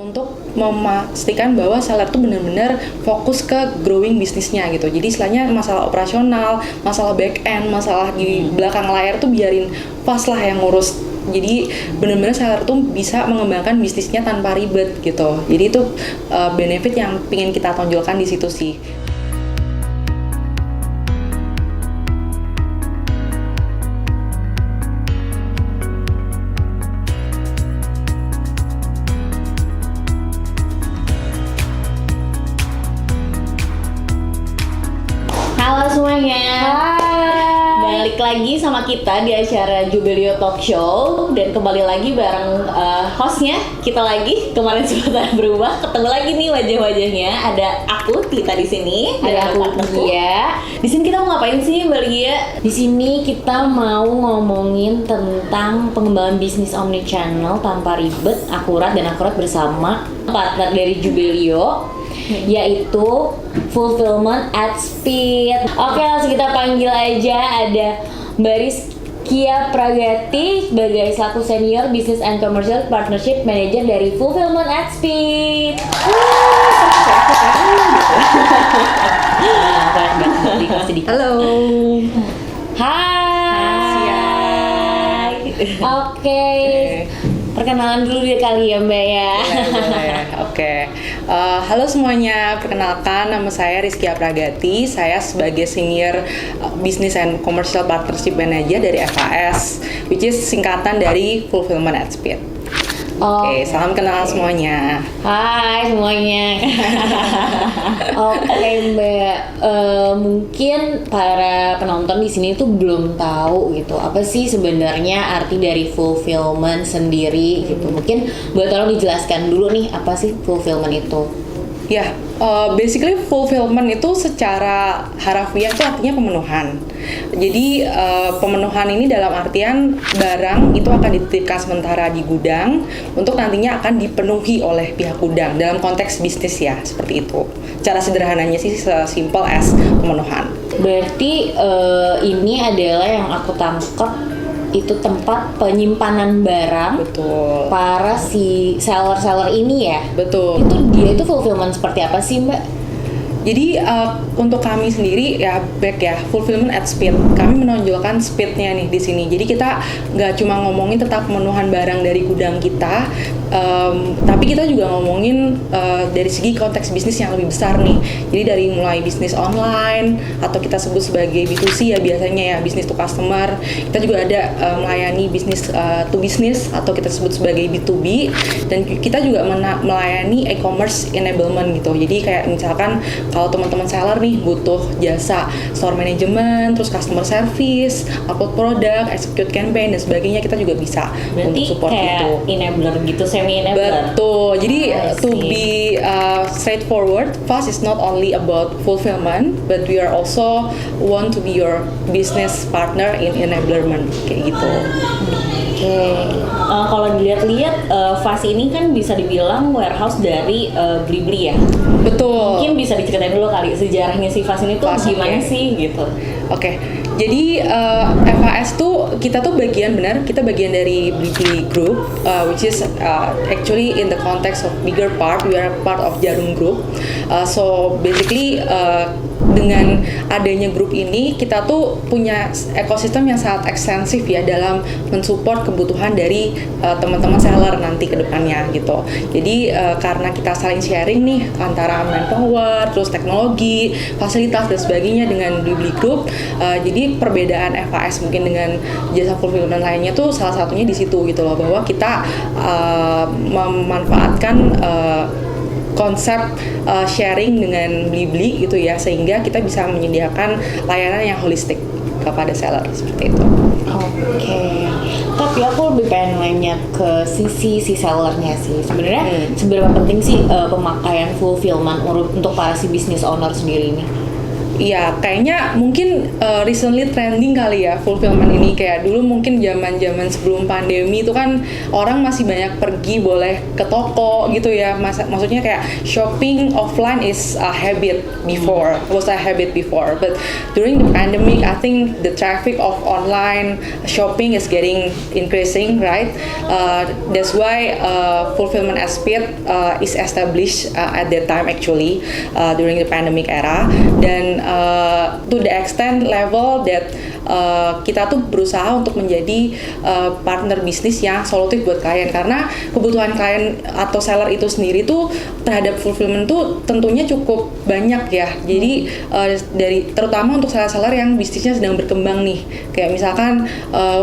untuk memastikan bahwa seller tuh benar-benar fokus ke growing bisnisnya gitu. Jadi istilahnya masalah operasional, masalah back end, masalah di belakang layar tuh biarin fast lah yang ngurus. Jadi benar-benar seller tuh bisa mengembangkan bisnisnya tanpa ribet gitu. Jadi itu benefit yang pengen kita tonjolkan di situ sih. Halo semuanya. Balik lagi sama kita di acara Jubileo Talk Show dan kembali lagi bareng hostnya kita lagi. Kemarin sempat berubah, ketemu lagi nih wajah-wajahnya. Ada aku Tita di sini, ada aku Gia. Di sini kita mau ngapain sih, Mbak Gia? Di sini kita mau ngomongin tentang pengembangan bisnis omnichannel tanpa ribet, akurat bersama partner dari Jubileo, yaitu Fulfillment at Speed. Oke, langsung kita panggil aja. Ada Mbak Rizkia Pragati sebagai selaku Senior Business and Commercial Partnership Manager dari Fulfillment at Speed. Halo. Hai. Oke. Perkenalan dulu deh kali ya Mbak ya. Oke. Halo semuanya, perkenalkan nama saya Rizkia Pragati. Saya sebagai Senior Business and Commercial Partnership Manager dari FAS, which is singkatan dari Fulfillment at Speed. Oke, salam kenal semuanya. Hai semuanya. Oke Mbak, mungkin para penonton di sini tuh belum tahu gitu apa sih sebenarnya arti dari fulfillment sendiri gitu. Mungkin boleh tolong dijelaskan dulu nih apa sih fulfillment itu? Ya, basically fulfillment itu secara harafiah itu artinya pemenuhan. Jadi pemenuhan ini dalam artian barang itu akan dititipkan sementara di gudang untuk nantinya akan dipenuhi oleh pihak gudang dalam konteks bisnis ya, seperti itu. Cara sederhananya sih simple as pemenuhan. Berarti ini adalah yang aku tangkap itu tempat penyimpanan barang. Betul. Para si seller ini ya. Betul. Itu fulfillment seperti apa sih Mbak? Jadi untuk kami sendiri ya fulfillment at speed. Kami menonjolkan speednya nih di sini. Jadi kita nggak cuma ngomongin tentang pemenuhan barang dari gudang kita, tapi kita juga ngomongin dari segi konteks bisnis yang lebih besar nih. Jadi dari mulai bisnis online atau kita sebut sebagai B2C ya biasanya ya, business to customer. Kita juga ada melayani bisnis to business atau kita sebut sebagai B2B, dan kita juga melayani e-commerce enablement gitu. Jadi kayak misalkan kalau teman-teman seller nih butuh jasa store management, terus customer service, upload produk, execute campaign dan sebagainya, kita juga bisa untuk support kayak itu. Enabler gitu, semi enabler. Betul. Jadi to be straightforward, FAS is not only about fulfillment, but we are also want to be your business partner in enablement kayak gitu. Kalau dilihat-lihat FAS ini kan bisa dibilang warehouse dari Blibli ya. Betul. Mungkin bisa diceritain dulu kali sejarahnya si FAS ini tuh gimana sih gitu. Oke. Jadi FAS tuh kita bagian dari Blibli Group, which is actually in the context of bigger part, we are part of Jarum Group. So basically dengan adanya grup ini kita tuh punya ekosistem yang sangat ekstensif ya dalam mensupport kebutuhan dari teman-teman seller nanti ke depannya gitu. Jadi karena kita saling sharing nih antara manpower, terus teknologi, fasilitas dan sebagainya dengan Blibli Group, jadi perbedaan FAS mungkin dengan jasa fulfillment lainnya tuh salah satunya di situ gitu loh, bahwa kita memanfaatkan konsep sharing dengan Blibli gitu ya, sehingga kita bisa menyediakan layanan yang holistik kepada seller seperti itu. Oke. Tapi aku lebih pengen nanya ke sisi si sellernya sih. Sebenarnya seberapa penting sih pemakaian fulfillment untuk para si business owner sendiri ini? Iya, kayaknya mungkin recently trending kali ya fulfillment ini. Kayak dulu mungkin zaman-zaman sebelum pandemi itu kan orang masih banyak pergi boleh ke toko gitu ya. Maksudnya kayak shopping offline is a habit before, was a habit before. But during the pandemic, I think the traffic of online shopping is getting increasing, right? That's why fulfillment as speed is established at that time actually during the pandemic era. Dan to the extent level that kita tuh berusaha untuk menjadi partner bisnis yang solutif buat klien, karena kebutuhan klien atau seller itu sendiri tuh terhadap fulfillment tuh tentunya cukup banyak ya. Jadi dari terutama untuk seller-seller yang bisnisnya sedang berkembang nih, kayak misalkan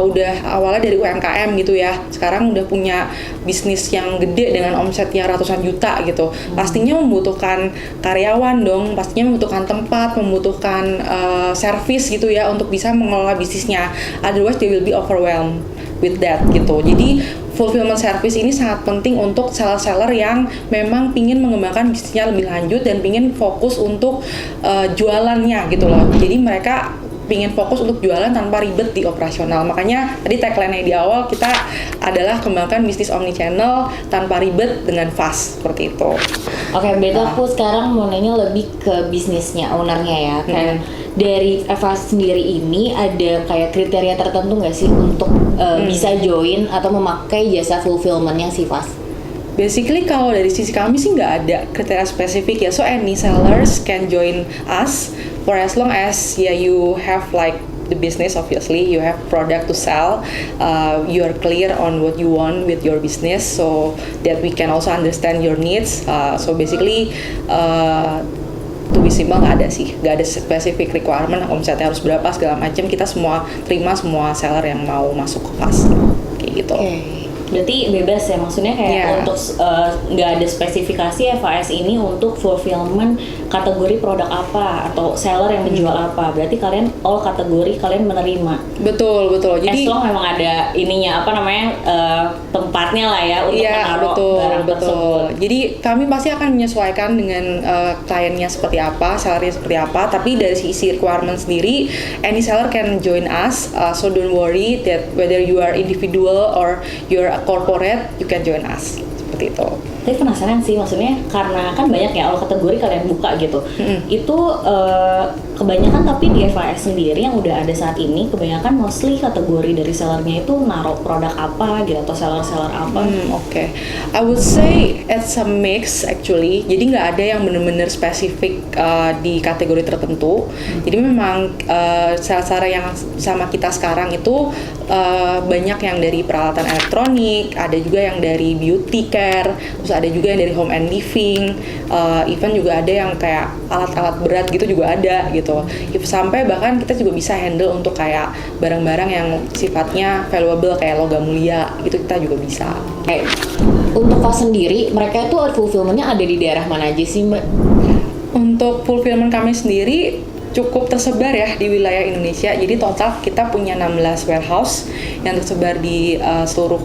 udah awalnya dari UMKM gitu ya, sekarang udah punya bisnis yang gede dengan omset yang ratusan juta gitu, pastinya membutuhkan karyawan dong, pastinya membutuhkan tempat, membutuhkan service gitu ya untuk bisa mengelola bisnisnya. Otherwise they will be overwhelmed with that gitu. Jadi fulfillment service ini sangat penting untuk seller-seller yang memang pingin mengembangkan bisnisnya lebih lanjut dan pingin fokus untuk jualannya gitu loh. Jadi mereka pingin fokus untuk jualan tanpa ribet di operasional. Makanya tadi tagline-nya di awal kita adalah kembangkan bisnis omnichannel tanpa ribet dengan fast, seperti itu. Oke, betul. Aku sekarang mau nanya lebih ke bisnisnya, ownernya ya. Kayak dari Eva sendiri ini ada kayak kriteria tertentu nggak sih untuk bisa join atau memakai jasa fulfillment-nya si Fast? Basically kalau dari sisi kami sih nggak ada kriteria spesifik ya, so any sellers can join us for as long as you have like the business, obviously you have product to sell, you are clear on what you want with your business so that we can also understand your needs. So basically to be simple nggak ada sih, nggak ada specific requirement omsetnya harus berapa segala macam. Kita semua terima semua seller yang mau masuk ke Fast kayak gitu. Berarti bebas ya, maksudnya kayak untuk nggak ada spesifikasi FAS ini untuk fulfillment kategori produk apa atau seller yang menjual apa. Berarti kalian all kategori kalian menerima. Betul. Jadi as long memang ada ininya apa namanya tempatnya lah ya untuk menaruh barang tersebut. Jadi kami pasti akan menyesuaikan dengan kliennya seperti apa, sellernya seperti apa. Tapi dari sisi requirement sendiri, any seller can join us. So don't worry that whether you are individual or you're a corporate, you can join us. Seperti itu. Tapi penasaran sih, maksudnya karena kan banyak ya all kategori kalian buka gitu. Itu kebanyakan tapi di FAS sendiri yang udah ada saat ini kebanyakan mostly kategori dari sellernya itu naruh produk apa gitu atau seller-seller apa. Oke. I would say it's a mix actually. Jadi nggak ada yang benar-benar spesifik di kategori tertentu. Jadi memang seller-seller yang sama kita sekarang itu banyak yang dari peralatan elektronik, ada juga yang dari beauty care, terus ada juga yang dari home and living, even juga ada yang kayak alat-alat berat gitu juga ada gitu. Sampai bahkan kita juga bisa handle untuk kayak barang-barang yang sifatnya valuable kayak logam mulia gitu, kita juga bisa. Untuk Fast sendiri, mereka itu fulfillment-nya ada di daerah mana aja sih Mbak? Untuk fulfillment kami sendiri cukup tersebar ya di wilayah Indonesia. Jadi total kita punya 16 warehouse yang tersebar di seluruh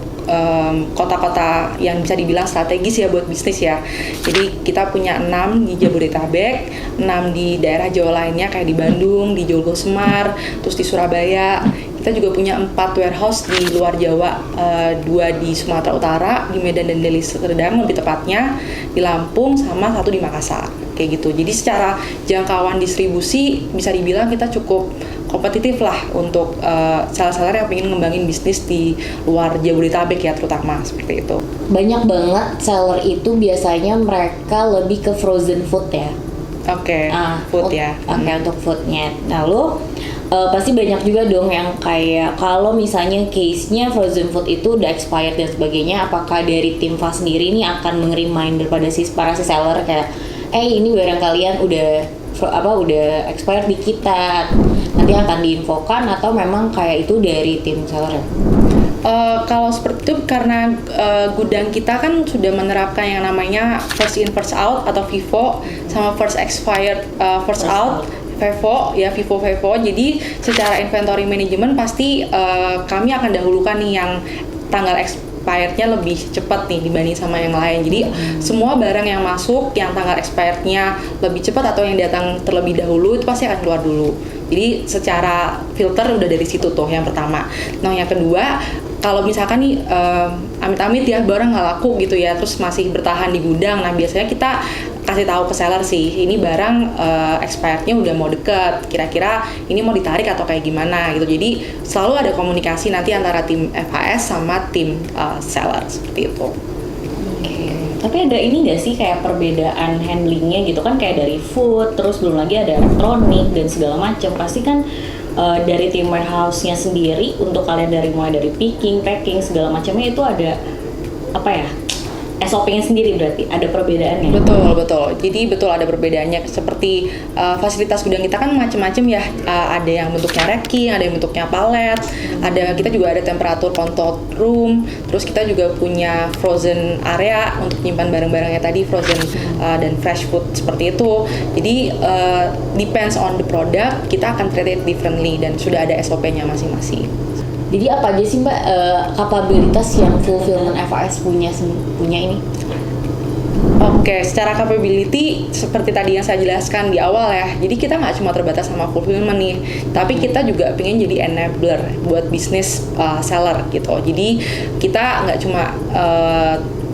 kota-kota yang bisa dibilang strategis ya buat bisnis ya. Jadi kita punya 6 di Jabodetabek, 6 di daerah Jawa lainnya kayak di Bandung, di Joglo Semar, terus di Surabaya. Kita juga punya 4 warehouse di luar Jawa, 2 di Sumatera Utara, di Medan dan Deli Serdang lebih tepatnya, di Lampung, sama 1 di Makassar kayak gitu. Jadi secara jangkauan distribusi bisa dibilang kita cukup kompetitif lah untuk seller-seller yang pengen ngembangin bisnis di luar Jabodetabek ya, terutama seperti itu. Banyak banget seller itu biasanya mereka lebih ke frozen food ya. Oke, food ya. Oke, untuk foodnya. Lalu pasti banyak juga dong yang kayak kalau misalnya case-nya frozen food itu udah expired dan sebagainya, apakah dari tim Fast sendiri ini akan nge-reminder pada para seller kayak ini barang kalian udah expired di kita, nanti akan diinfokan, atau memang kayak itu dari tim seller ya? Kalau seperti itu karena gudang kita kan sudah menerapkan yang namanya first in first out atau FIFO sama first expired first out. FIFO ya, FIFO. Jadi secara inventory management pasti kami akan dahulukan nih yang tanggal expirednya lebih cepat nih dibanding sama yang lain. Jadi semua barang yang masuk yang tanggal expirednya lebih cepat atau yang datang terlebih dahulu itu pasti akan keluar dulu. Jadi secara filter udah dari situ tuh yang pertama. Nah yang kedua, kalau misalkan nih amit-amit ya barang nggak laku gitu ya, terus masih bertahan di gudang, nah biasanya kita kasih tahu ke seller sih, ini barang expirednya udah mau deket, kira-kira ini mau ditarik atau kayak gimana gitu. Jadi selalu ada komunikasi nanti antara tim FHS sama tim seller seperti itu. Tapi ada ini nggak sih kayak perbedaan handlingnya gitu kan, kayak dari food, terus belum lagi ada elektronik dan segala macam. Pasti kan dari tim warehouse-nya sendiri untuk kalian dari mulai dari picking, packing segala macamnya itu ada apa ya? SOP-nya sendiri berarti ada perbedaannya. Betul. Jadi betul ada perbedaannya. Seperti fasilitas gudang kita kan macam-macam ya. Ada yang bentuknya racking, ada yang bentuknya palet. Kita juga ada temperatur control room. Terus kita juga punya frozen area untuk menyimpan barang-barangnya tadi, frozen dan fresh food seperti itu. Jadi depends on the product, kita akan treat it differently dan sudah ada SOP-nya masing-masing. Jadi apa aja sih Mbak kapabilitas yang fulfillment FAS punya ini? Oke, secara capability seperti tadi yang saya jelaskan di awal ya. Jadi kita nggak cuma terbatas sama fulfillment nih, tapi kita juga pengen jadi enabler buat bisnis seller gitu. Jadi kita nggak cuma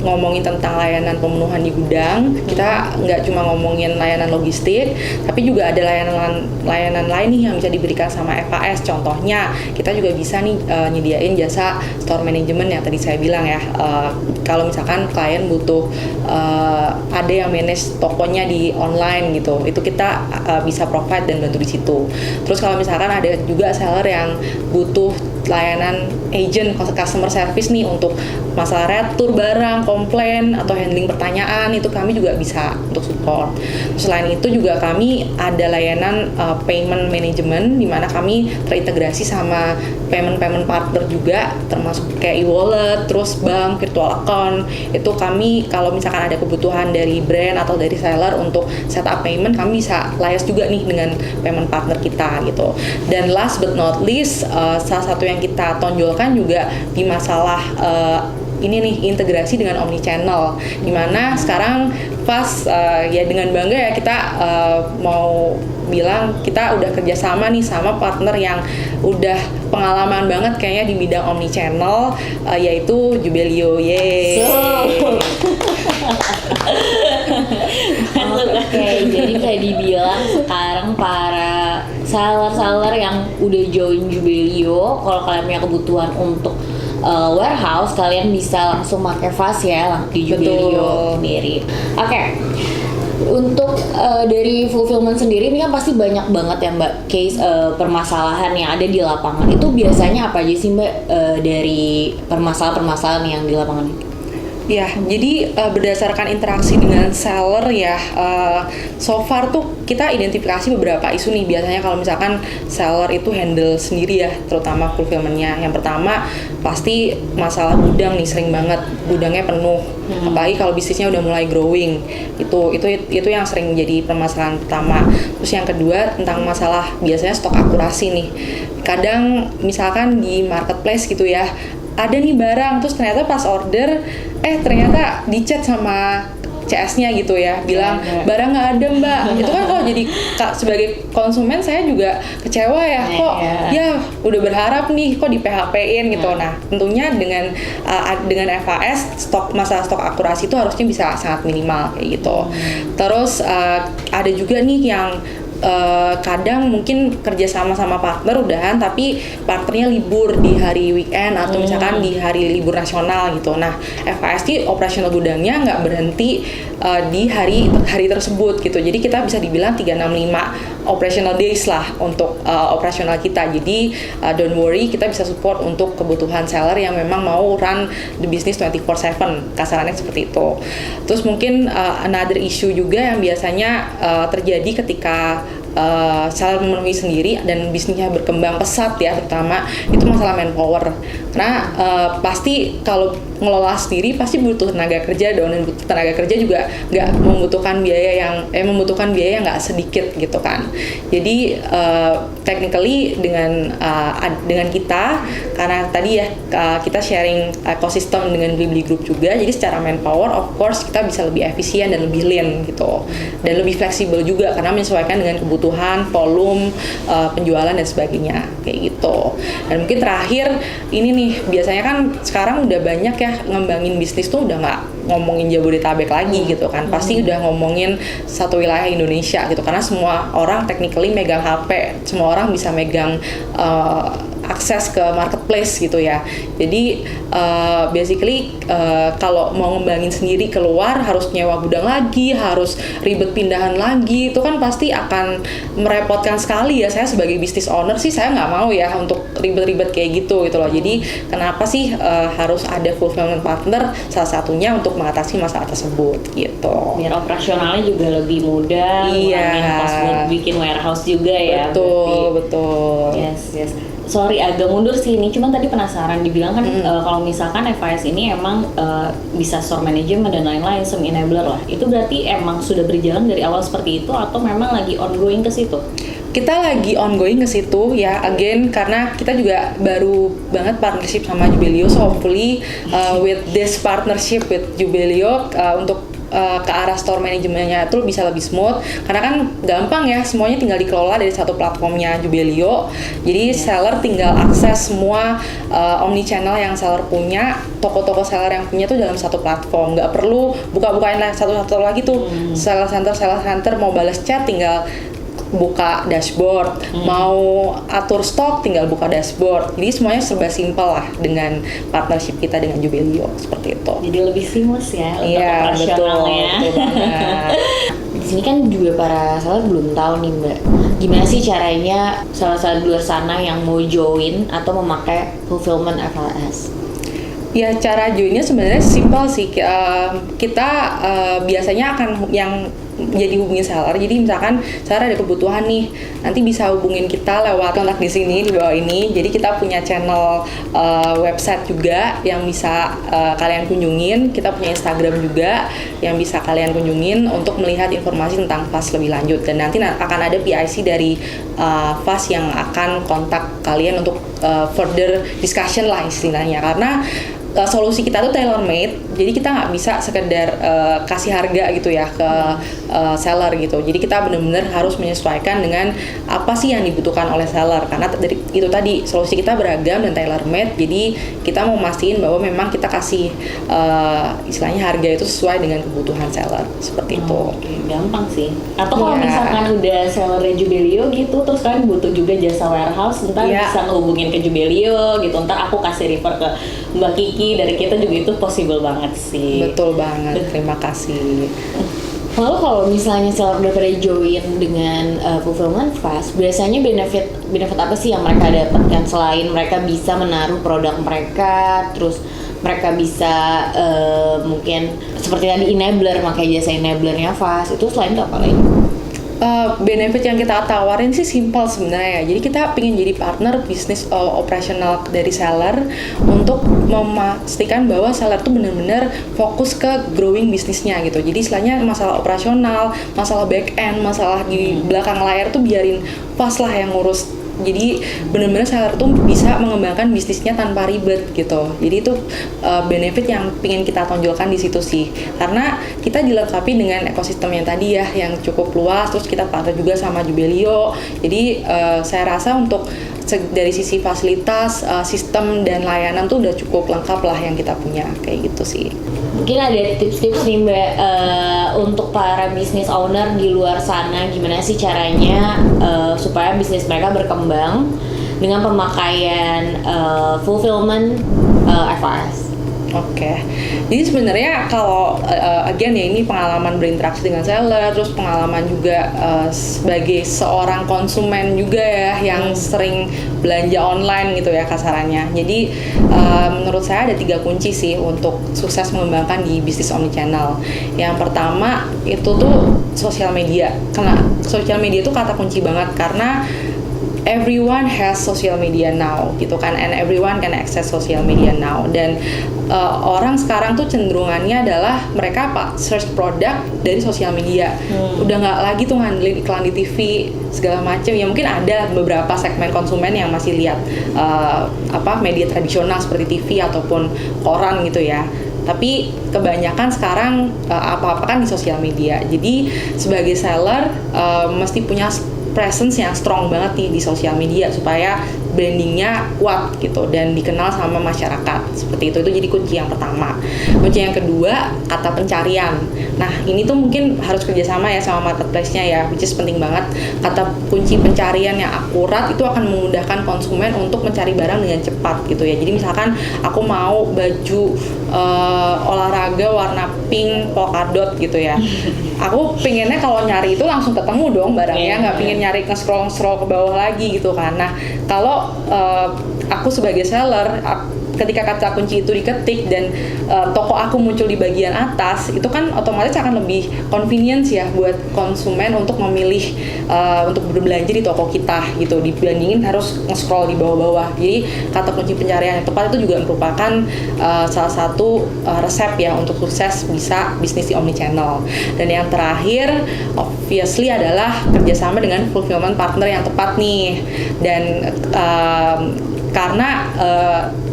ngomongin tentang layanan pemenuhan di gudang, kita nggak cuma ngomongin layanan logistik, tapi juga ada layanan lain nih yang bisa diberikan sama FAS. Contohnya, kita juga bisa nih nyediain jasa store management yang tadi saya bilang ya. Kalau misalkan klien butuh ada yang manage tokonya di online gitu, itu kita bisa provide dan bantu di situ. Terus kalau misalkan ada juga seller yang butuh layanan agent customer service nih untuk masalah retur barang, komplain atau handling pertanyaan, itu kami juga bisa untuk support. Selain itu juga kami ada layanan payment management di mana kami terintegrasi sama payment partner juga, termasuk kayak e-wallet, terus bank, virtual account. Itu kami kalau misalkan ada kebutuhan dari brand atau dari seller untuk setup payment, kami bisa liaise juga nih dengan payment partner kita gitu. Dan last but not least, salah satu yang kita tonjolkan juga di masalah ini nih integrasi dengan omnichannel, dimana sekarang pas ya dengan bangga ya kita mau bilang kita udah kerjasama nih sama partner yang udah pengalaman banget kayaknya di bidang omnichannel, yaitu Jubelio. Oke, jadi kayak dibilang sekarang para seller yang udah join Jubelio, kalau kalian punya kebutuhan untuk warehouse, kalian bisa langsung pakai FAS ya di Jubelio sendiri. Oke. Untuk dari fulfillment sendiri ini kan pasti banyak banget ya Mbak case permasalahan yang ada di lapangan. Itu biasanya apa aja sih Mbak dari permasalahan yang di lapangan ini? Ya, jadi berdasarkan interaksi dengan seller ya, so far tuh kita identifikasi beberapa isu nih. Biasanya kalau misalkan seller itu handle sendiri ya, terutama fulfillment-nya. Yang pertama pasti masalah gudang nih, sering banget gudangnya penuh. Apalagi kalau bisnisnya udah mulai growing, itu yang sering jadi permasalahan pertama. Terus yang kedua tentang masalah biasanya stok akurasi nih. Kadang misalkan di marketplace gitu ya, ada nih barang, terus ternyata pas order ternyata dichat sama CS-nya gitu ya, bilang barang nggak ada Mbak. Itu kan kalau jadi sebagai konsumen saya juga kecewa ya, kok ya udah berharap nih kok di PHP-in gitu. Nah tentunya dengan FAS masalah stok akurasi itu harusnya bisa sangat minimal kayak gitu. Terus ada juga nih yang kadang mungkin kerja sama partner udahan, tapi partnernya libur di hari weekend atau misalkan di hari libur nasional gitu. Nah, FAS di operasional gudangnya nggak berhenti di hari tersebut gitu. Jadi kita bisa dibilang 365 operational days lah untuk operasional kita. Jadi don't worry, kita bisa support untuk kebutuhan seller yang memang mau run the business 24/7, kasarannya seperti itu. Terus mungkin another issue juga yang biasanya terjadi ketika seller memenuhi sendiri dan bisnisnya berkembang pesat ya, terutama itu masalah manpower. Karena pasti kalau ngelola sendiri pasti butuh tenaga kerja dong, dan tenaga kerja juga nggak membutuhkan biaya yang nggak sedikit gitu kan. Jadi technically dengan kita, karena tadi ya kita sharing ekosistem dengan Blibli Group juga, jadi secara manpower of course kita bisa lebih efisien dan lebih lean gitu, dan lebih fleksibel juga karena menyesuaikan dengan kebutuhan, volume, penjualan dan sebagainya kayak gitu. Dan mungkin terakhir ini nih, biasanya kan sekarang udah banyak ya ngembangin bisnis tuh udah nggak ngomongin Jabodetabek lagi gitu kan, pasti udah ngomongin satu wilayah Indonesia gitu, karena semua orang technically megang HP, semua orang bisa megang akses ke marketplace gitu ya. Jadi basically kalau mau ngembangin sendiri keluar harus nyewa gudang lagi, harus ribet pindahan lagi, itu kan pasti akan merepotkan sekali ya. Saya sebagai business owner sih saya nggak mau ya untuk ribet-ribet kayak gitu loh. Jadi kenapa sih harus ada fulfillment partner, salah satunya untuk mengatasi masalah tersebut gitu. Biar operasionalnya juga lebih mudah, ngurangin cost buat bikin warehouse juga ya. Betul. Yes. Sorry agak mundur sih ini, cuman tadi penasaran, dibilang kan kalau misalkan FIS ini emang bisa store management dan lain-lain, semi enabler lah. Itu berarti emang sudah berjalan dari awal seperti itu atau memang lagi ongoing ke situ? Kita lagi ongoing ke situ ya, again karena kita juga baru banget partnership sama Jubelio, so hopefully with this partnership with Jubelio untuk ke arah store manajemennya itu bisa lebih smooth, karena kan gampang ya, semuanya tinggal dikelola dari satu platformnya Jubelio. Jadi seller tinggal akses semua omni channel yang seller punya, toko-toko seller yang punya tuh dalam satu platform, nggak perlu buka-bukain satu-satu lagi tuh. Seller center mau balas chat tinggal buka dashboard, mau atur stok tinggal buka dashboard. Jadi semuanya serba simpel lah dengan partnership kita dengan Jubelio, seperti itu. Jadi lebih seamless ya untuk operasionalnya. Betul banget. Di sini kan juga para seller belum tahu nih Mbak, gimana sih caranya seller di luar sana yang mau join atau memakai fulfillment FLS? Ya, cara joinnya sebenarnya simpel sih. Kita biasanya akan yang jadi hubungin seller. Jadi misalkan seller ada kebutuhan nih, nanti bisa hubungin kita lewat kontak di sini, di bawah ini. Jadi kita punya channel website juga yang bisa kalian kunjungin. Kita punya Instagram juga yang bisa kalian kunjungin untuk melihat informasi tentang FAS lebih lanjut. Dan nanti akan ada PIC dari FAS yang akan kontak kalian untuk further discussion lah istilahnya. Karena solusi kita tuh tailor made, jadi kita nggak bisa sekedar kasih harga gitu ya ke seller gitu. Jadi kita benar-benar harus menyesuaikan dengan apa sih yang dibutuhkan oleh seller, karena dari itu tadi solusi kita beragam dan tailor made. Jadi kita mau mastiin bahwa memang kita kasih istilahnya harga itu sesuai dengan kebutuhan seller, seperti itu. Gampang sih. Atau kalau misalkan udah sellernya Jubelio gitu, terus kalian butuh juga jasa warehouse, ntar bisa ngehubungin ke Jubelio gitu. Ntar aku kasih refer ke Mbak Kiki, dari kita juga itu possible banget sih. Betul banget, terima kasih. Lalu kalau misalnya seller udah pada join dengan fulfillment fast, biasanya benefit apa sih yang mereka dapatkan selain mereka bisa menaruh produk mereka, terus mereka bisa mungkin seperti tadi enabler, makanya jasa enablernya fast, itu selain itu apa lagi? Benefit yang kita tawarin sih simpel sebenarnya. Jadi kita pengen jadi partner bisnis operasional dari seller untuk memastikan bahwa seller tuh benar-benar fokus ke growing bisnisnya gitu. Jadi istilahnya masalah operasional, masalah back end, masalah di belakang layar tuh biarin FAS lah yang ngurus. Jadi benar-benar seller tuh bisa mengembangkan bisnisnya tanpa ribet gitu. Jadi itu benefit yang pengen kita tonjolkan di situ sih. Karena kita dilengkapi dengan ekosistem yang tadi ya, yang cukup luas. Terus kita partner juga sama Jubelio. Jadi saya rasa untuk dari sisi fasilitas, sistem dan layanan tuh udah cukup lengkap lah yang kita punya, kayak gitu sih. Mungkin ada tips-tips nih Mbak untuk para business owner di luar sana, gimana sih caranya supaya bisnis mereka berkembang dengan pemakaian fulfillment FAS? Oke, jadi sebenarnya kalau again ya, ini pengalaman berinteraksi dengan seller, terus pengalaman juga sebagai seorang konsumen juga ya yang sering belanja online gitu ya kasarannya. Jadi menurut saya ada 3 kunci sih untuk sukses mengembangkan di bisnis omnichannel. Yang pertama itu tuh sosial media. Karena sosial media itu kata kunci banget karena everyone has social media now gitu kan, and everyone can access social media now. Dan orang sekarang tuh cenderungannya adalah mereka search produk dari sosial media. Udah nggak lagi tuh ngandelin iklan di TV segala macam. Ya mungkin ada beberapa segmen konsumen yang masih lihat media tradisional seperti TV ataupun koran gitu ya. Tapi kebanyakan sekarang apa-apa kan di sosial media. Jadi sebagai seller mesti punya presence yang strong banget nih di sosial media supaya brandingnya kuat gitu dan dikenal sama masyarakat. Seperti itu jadi kunci yang pertama. Kunci yang kedua, kata pencarian. Nah ini tuh mungkin harus kerjasama ya sama marketplace-nya ya, which is penting banget. Kata kunci pencarian yang akurat itu akan memudahkan konsumen untuk mencari barang dengan cepat gitu ya. Jadi misalkan aku mau baju olahraga warna pink polka dot gitu ya, aku pengennya kalau nyari itu langsung ketemu dong barangnya, nggak pengen nyari nge-scroll ke bawah lagi gitu kan. Nah kalau aku sebagai seller, ketika kata kunci itu diketik dan toko aku muncul di bagian atas, itu kan otomatis akan lebih convenience ya buat konsumen untuk memilih untuk berbelanja di toko kita gitu, dibandingin harus nge-scroll di bawah-bawah. Jadi kata kunci pencarian yang tepat itu juga merupakan salah satu resep ya untuk sukses bisa bisnis di omnichannel. Dan yang terakhir obviously adalah kerjasama dengan fulfillment partner yang tepat nih. Dan karena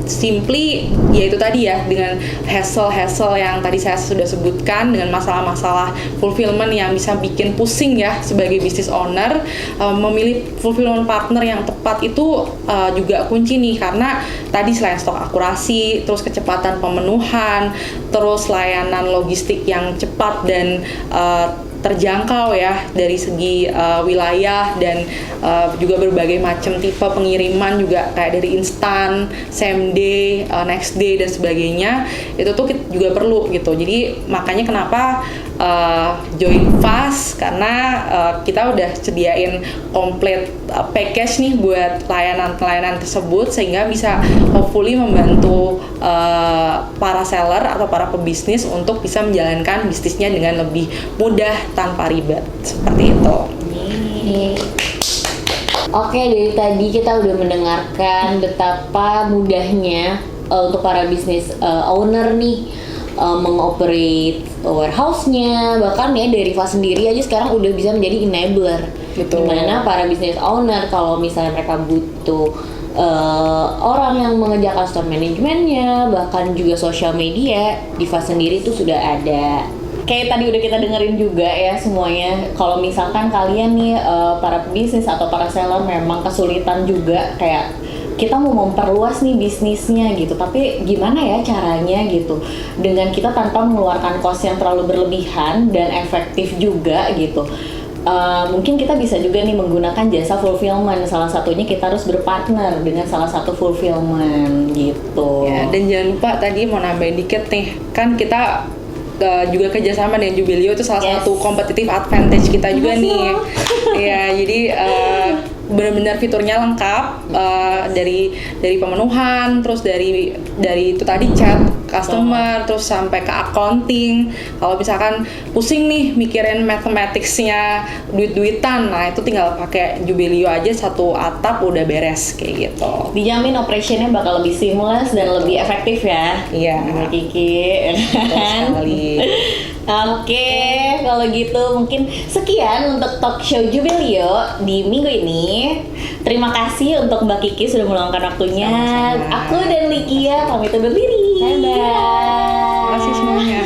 simply yaitu tadi ya, dengan hassle yang tadi saya sudah sebutkan, dengan masalah-masalah fulfillment yang bisa bikin pusing ya sebagai business owner, memilih fulfillment partner yang tepat itu juga kunci nih, karena tadi selain stok akurasi, terus kecepatan pemenuhan, terus layanan logistik yang cepat dan terjangkau ya dari segi wilayah, dan juga berbagai macam tipe pengiriman juga kayak dari instan, same day, next day dan sebagainya, itu tuh kita juga perlu gitu. Jadi makanya kenapa join fast, karena kita udah sediain komplit package nih buat layanan tersebut, sehingga bisa hopefully membantu para seller atau para pebisnis untuk bisa menjalankan bisnisnya dengan lebih mudah tanpa ribet, seperti itu. Oke, dari tadi kita udah mendengarkan betapa mudahnya untuk para bisnis owner nih mengoperate warehouse-nya, bahkan ya dari Riva sendiri aja sekarang udah bisa menjadi enabler. Betul. Dimana para bisnis owner kalau misalnya mereka butuh orang yang mengerjakan store manajemennya, bahkan juga sosial media, Diva sendiri itu sudah ada. Kayak tadi udah kita dengerin juga ya semuanya. Kalau misalkan kalian nih para pebisnis atau para seller memang kesulitan juga, kayak kita mau memperluas nih bisnisnya gitu, tapi gimana ya caranya gitu dengan kita tanpa mengeluarkan cost yang terlalu berlebihan dan efektif juga gitu. Mungkin kita bisa juga nih menggunakan jasa fulfillment. Salah satunya kita harus berpartner dengan salah satu fulfillment gitu Ya, dan jangan lupa tadi mau nambahin dikit nih, kan kita juga kerjasama dengan Jubelio, itu salah satu competitive advantage kita juga nih. Ya, jadi benar-benar fiturnya lengkap, dari pemenuhan, terus dari itu tadi chat customer, terus sampai ke accounting. Kalau misalkan pusing nih mikirin mathematics-nya, duit-duitan, nah itu tinggal pakai Jubelio aja, satu atap udah beres kayak gitu. Dijamin operationnya bakal lebih seamless dan lebih efektif ya. Iya, Mbak Kiki, kan? sekali. Oke, kalau gitu mungkin sekian untuk talk show Jubelio di minggu ini. Terima kasih untuk Mbak Kiki sudah meluangkan waktunya. Sama-sama. Aku dan Likia pamit undur diri. Bye-bye. Terima kasih semuanya.